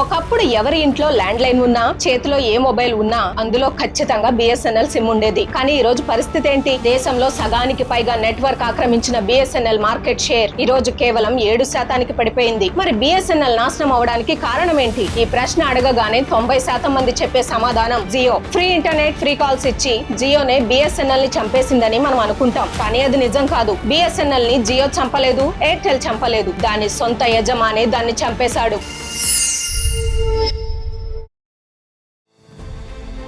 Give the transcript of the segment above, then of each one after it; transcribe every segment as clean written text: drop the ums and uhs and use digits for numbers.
ఒకప్పుడు ఎవరి ఇంట్లో ల్యాండ్ లైన్ ఉన్నా, చేతిలో ఏ మొబైల్ ఉన్నా అందులో ఖచ్చితంగా బిఎస్ఎన్ఎల్ సిమ్ ఉండేది. కానీ ఈ రోజు పరిస్థితి ఏంటి? దేశంలో సగానికి పైగా నెట్వర్క్ ఆక్రమించిన బిఎస్ఎన్ఎల్ మార్కెట్ షేర్ ఈ రోజు కేవలం 7% పడిపోయింది. మరి బిఎస్ఎన్ఎల్ నాశనం అవడానికి కారణం ఏంటి? ఈ ప్రశ్న అడగగానే 90% మంది చెప్పే సమాధానం Jio. Free internet, free calls ఇచ్చి జియోనే బిఎస్ఎన్ఎల్ ని చంపేసిందని మనం అనుకుంటాం. కానీ అది నిజం కాదు. బిఎస్ఎన్ఎల్ ని జియో చంపలేదు, ఎయిర్టెల్ చంపలేదు. దాని సొంత యజమాని దాన్ని చంపేశాడు.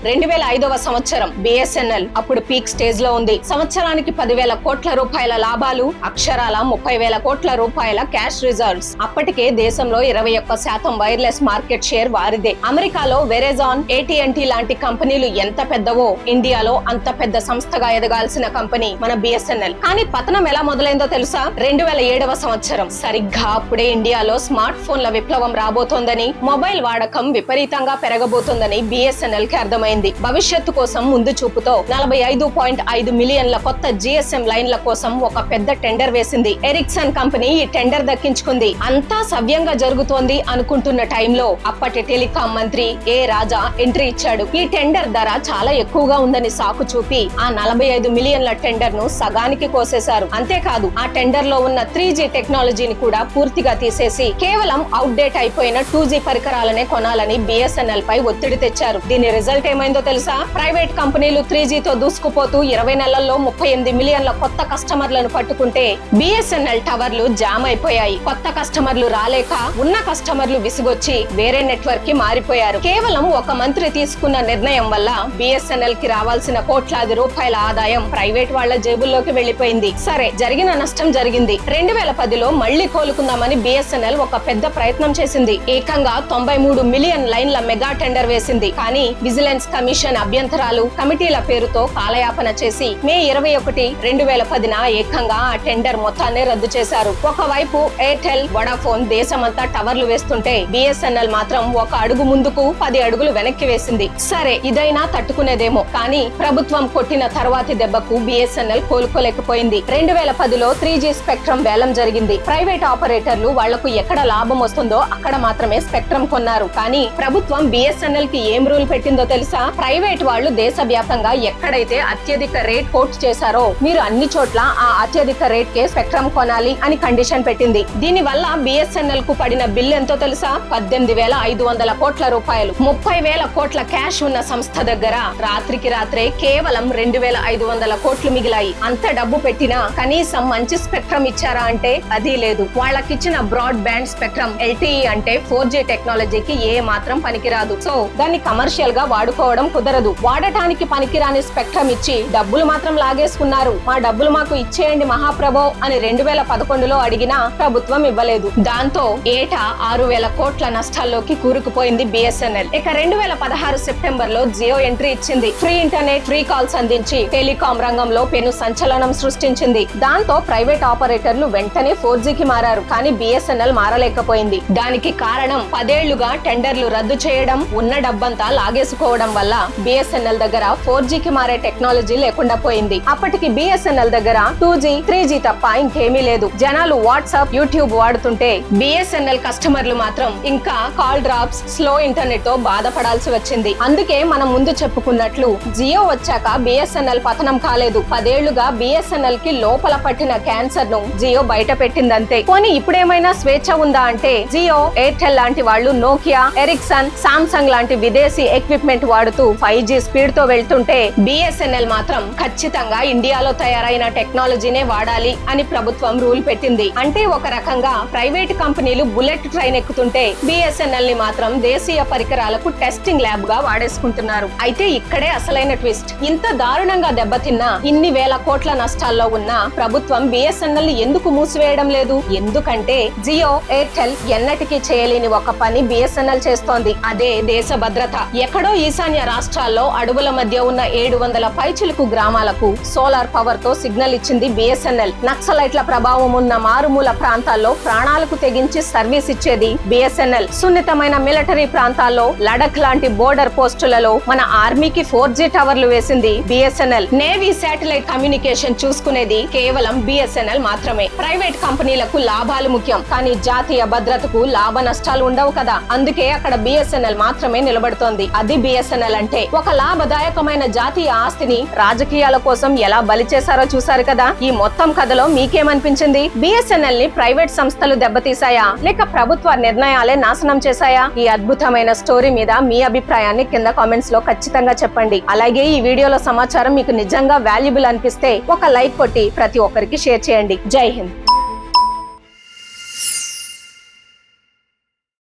2005వ సంవత్సరం బిఎస్ఎన్ఎల్ అప్పుడు పీక్ స్టేజ్ లో ఉంది. సంవత్సరానికి 10,000 కోట్ల రూపాయల లాభాలు, అక్షరాల 30,000 కోట్ల రూపాయల క్యాష్ రిజర్వ్స్. అప్పటికే దేశంలో 21% వైర్లెస్ మార్కెట్ షేర్ వారిదే. అమెరికాలో వెరెజాన్, AT&T లాంటి కంపెనీలు ఎంత పెద్దవో ఇండియాలో అంత పెద్ద సంస్థగా ఎదగాల్సిన కంపెనీ మన బిఎస్ఎన్ఎల్. కానీ పతనం ఎలా మొదలైందో తెలుసా? 2007వ సంవత్సరం. సరిగ్గా అప్పుడే ఇండియాలో స్మార్ట్ ఫోన్ల విప్లవం రాబోతోందని, మొబైల్ వాడకం విపరీతంగా పెరగబోతోందని బిఎస్ఎన్ఎల్ కి అర్థమైంది. భవిష్యత్తు కోసం ముందు చూపుతో 45.5 మిలియన్ల కొత్త GSM లైన్ల కోసం ఒక పెద్ద టెండర్ వేసింది. ఎరిక్సన్ కంపెనీ ఈ టెండర్ దక్కించుకుంది. అంతా సవ్యంగా జరుగుతోంది అనుకుంటున్న టైంలో అప్పటి టెలికాం మంత్రి ఏ రాజా ఎంట్రీ ఇచ్చాడు. ఈ టెండర్ ధర చాలా ఎక్కువగా ఉందని సాకు చూపి ఆ 45 మిలియన్ల టెండర్ ను సగానికి కోసేశారు. అంతేకాదు, ఆ టెండర్ లో ఉన్న 3G టెక్నాలజీని కూడా పూర్తిగా తీసేసి కేవలం అవుట్డేట్ అయిపోయిన 2G పరికరాలనే కొనాలని బిఎస్ఎన్ఎల్ పై ఒత్తిడి తెచ్చారు. దీని రిజల్ట్ ఏమైందో తెలుసా? ప్రైవేట్ కంపెనీలు 3G తో దూసుకుపోతూ 20 నెలల్లో 38 మిలియన్ల కొత్త కస్టమర్లను పట్టుకుంటే బిఎస్ఎన్ఎల్ టవర్లు జామ్ అయిపోయాయి. కొత్త కస్టమర్లు రాలేక ఉన్న కస్టమర్లు విసుగొచ్చి వేరే నెట్వర్క్ కి మారిపోయారు. కేవలం ఒక మంత్రి తీసుకున్న నిర్ణయం వల్ల బిఎస్ఎన్ఎల్ కి రావాల్సిన కోట్లాది రూపాయల ఆదాయం ప్రైవేట్ వాళ్ల జేబుల్లోకి వెళ్లిపోయింది. సరే, జరిగిన నష్టం జరిగింది. 2010లో మళ్లీ కోలుకుందామని బిఎస్ఎన్ఎల్ ఒక పెద్ద ప్రయత్నం చేసింది. ఏకంగా 93 మిలియన్ లైన్ల మెగా టెండర్ వేసింది. కానీ విజిలెన్స్ కమిషన్ అభ్యంతరాలు, కమిటీల పేరుతో కాలయాపన చేసి మే 21, 2010న ఏకంగా ఆ టెండర్ మొత్తాన్ని రద్దు చేశారు. ఒకవైపు ఎయిర్టెల్, వొడాఫోన్ దేశమంతా టవర్లు వేస్తుంటే బిఎస్ఎన్ఎల్ మాత్రం ఒక అడుగు ముందుకు 10 అడుగులు వెనక్కి వేసింది. సరే, ఇదైనా తట్టుకునేదేమో. కానీ ప్రభుత్వం కొట్టిన తర్వాతి దెబ్బకు బిఎస్ఎన్ఎల్ కోలుకోలేకపోయింది. 2010లో 3G స్పెక్ట్రమ్ వేలం జరిగింది. ప్రైవేట్ ఆపరేటర్లు వాళ్లకు ఎక్కడ లాభం వస్తుందో అక్కడ మాత్రమే స్పెక్ట్రమ్ కొన్నారు. కానీ ప్రభుత్వం బిఎస్ఎన్ఎల్ కి ఏం రూల్ పెట్టిందో తెలుసా? ప్రైవేట్ వాళ్ళు దేశవ్యాప్తంగా ఎక్కడైతే అత్యధిక రేట్ కోట్ చేశారో మీరు అన్ని చోట్ల ఆ అత్యధిక రేట్ కే స్పెక్ట్రమ్ కొనాలి అని కండిషన్ పెట్టింది. దీని వల్ల బిఎస్ఎన్ఎల్ కు పడిన బిల్ ఎంతో తెలుసా? 18,500 కోట్ల రూపాయలు. 30,000 కోట్ల క్యాష్ ఉన్న సంస్థ దగ్గర రాత్రికి రాత్రే కేవలం 2,500 కోట్లు మిగిలాయి. అంత డబ్బు పెట్టినా కనీసం మంచి స్పెక్ట్రమ్ ఇచ్చారా అంటే అది లేదు. వాళ్ళకిచ్చిన బ్రాడ్ బ్యాండ్ స్పెక్ట్రమ్ LTE అంటే 4G టెక్నాలజీకి ఏ మాత్రం పనికిరాదు. సో దాన్ని కమర్షియల్ గా వాడుకోవడం కుదరదు. వాడటానికి పనికిరాని స్పెక్ట్రమ్ ఇచ్చి డబ్బులు మాత్రం లాగేసుకున్నారు. మా డబ్బులు మాకు ఇచ్చేయండి మహాప్రభో అని 2011లో అడిగినా ప్రభుత్వం ఇవ్వలేదు. దాంతో ఏటా 6,000 కోట్ల నష్టాల్లోకి కూరుకుపోయింది బిఎస్ఎన్ఎల్. ఇక 2016 సెప్టెంబర్ లో జియో ఎంట్రీ ఇచ్చింది. ఫ్రీ ఇంటర్నెట్, ఫ్రీ కాల్స్ అందించి టెలికాం రంగంలో పెను సంచలనం సృష్టించింది. దాంతో ప్రైవేట్ ఆపరేటర్లు వెంటనే 4G కి మారారు. కానీ బిఎస్ఎన్ఎల్ మారలేకపోయింది. దానికి కారణం 10 ఏళ్లుగా టెండర్లు రద్దు చేయడం, ఉన్న డబ్బంతా లాగేసుకోవడం వల్ల బిఎస్ఎన్ఎల్ దగ్గర 4G కి మారే టెక్నాలజీ లేకుండా పోయింది. అప్పటికి బిఎస్ఎన్ఎల్ దగ్గర 2G, 3G తప్ప ఇంకేమీ లేదు. జనాలు వాట్సాప్, యూట్యూబ్ వాడుతుంటే బిఎస్ఎన్ఎల్ కస్టమర్లు మాత్రం ఇంకా కాల్ డ్రాప్స్, స్లో ఇంటర్నెట్ తో బాధపడాల్సి వచ్చింది. అందుకే మనం ముందు చెప్పుకున్నట్లు జియో వచ్చాక బిఎస్ఎన్ఎల్ పతనం కాలేదు. 10 ఏళ్లుగా బిఎస్ఎన్ఎల్ కి లోపల పట్టిన క్యాన్సర్ ను జియో బయట పెట్టిందంతే. పోనీ ఇప్పుడేమైనా స్వేచ్ఛ ఉందా అంటే జియో, ఎయిర్టెల్ లాంటి వాళ్ళు నోకియా, ఎరిక్సన్, సామ్సంగ్ లాంటి విదేశీ ఎక్విప్మెంట్ వాడుతూ 5G స్పీడ్ తో వెళ్తుంటే బిఎస్ఎన్ఎల్ మాత్రం ఖచ్చితంగా ఇండియాలో తయారైన టెక్నాలజీనే వాడాలి అని ప్రభుత్వం రూల్ పెట్టింది. అంటే ఒక రకంగా ప్రైవేట్ కంపెనీలు బుల్లెట్ ట్రైన్ ఎక్కుతుంటే బిఎస్ఎన్ఎల్ ని మాత్రం దేశీయ పరికరాలకు టెస్టింగ్ ల్యాబ్ గా వాడేసుకుంటున్నారు. అయితే ఇక్కడే అసలైన ట్విస్ట్. ఇంత దారుణంగా దెబ్బతిన్నా, ఇన్ని వేల కోట్ల నష్టాల్లో ఉన్న ప్రభుత్వం బిఎస్ఎన్ఎల్ ని ఎందుకు మూసివేయడం లేదు? ఎందుకంటే జియో, ఎయిర్టెల్ ఎన్నటికీ చేయలేని ఒక పని బిఎస్ఎన్ఎల్ చేస్తోంది. అదే దేశ భద్రత. ఎక్కడో ఈశాన్య ఈశాన్య రాష్ట్రాల్లో అడవుల మధ్య ఉన్న 700 పైచిలుకు గ్రామాలకు సోలార్ పవర్ తో సిగ్నల్ ఇచ్చింది బిఎస్ఎన్ఎల్. నక్సలైట్ల ప్రభావం ఉన్న మారుమూల ప్రాంతాల్లో ప్రాణాలకు తెగించి సర్వీస్ ఇచ్చేది బిఎస్ఎన్ఎల్. సున్నితమైన మిలిటరీ ప్రాంతాల్లో లడఖ్ లాంటి బోర్డర్ పోస్టులలో మన ఆర్మీకి 4G టవర్లు వేసింది బిఎస్ఎన్ఎల్. నేవీ శాటిలైట్ కమ్యూనికేషన్ చూసుకునేది కేవలం బిఎస్ఎన్ఎల్ మాత్రమే. ప్రైవేట్ కంపెనీలకు లాభాలు ముఖ్యం, కానీ జాతీయ భద్రతకు లాభ నష్టాలు ఉండవు కదా. అందుకే అక్కడ బిఎస్ఎన్ఎల్ మాత్రమే నిలబడుతోంది. అది బిఎస్ఎన్ఎల్ అంటే. ఒక లాభదాయకమైన జాతీయ ఆస్తిని రాజకీయాల కోసం ఎలా బలి చేశారో చూసారు కదా. ఈ మొత్తం కథలో మీకేమనిపించింది? బిఎస్ఎన్ఎల్ ని ప్రైవేట్ సంస్థలు దెబ్బతీశాయా, లేక ప్రభుత్వ నిర్ణయాలే నాశనం చేశాయా? ఈ అద్భుతమైన స్టోరీ మీద మీ అభిప్రాయాన్ని కింద కామెంట్స్ లో ఖచ్చితంగా చెప్పండి. అలాగే ఈ వీడియోలో సమాచారం మీకు నిజంగా వాల్యుబుల్ అనిపిస్తే ఒక లైక్ కొట్టి ప్రతి ఒక్కరికి షేర్ చేయండి. జై హింద్.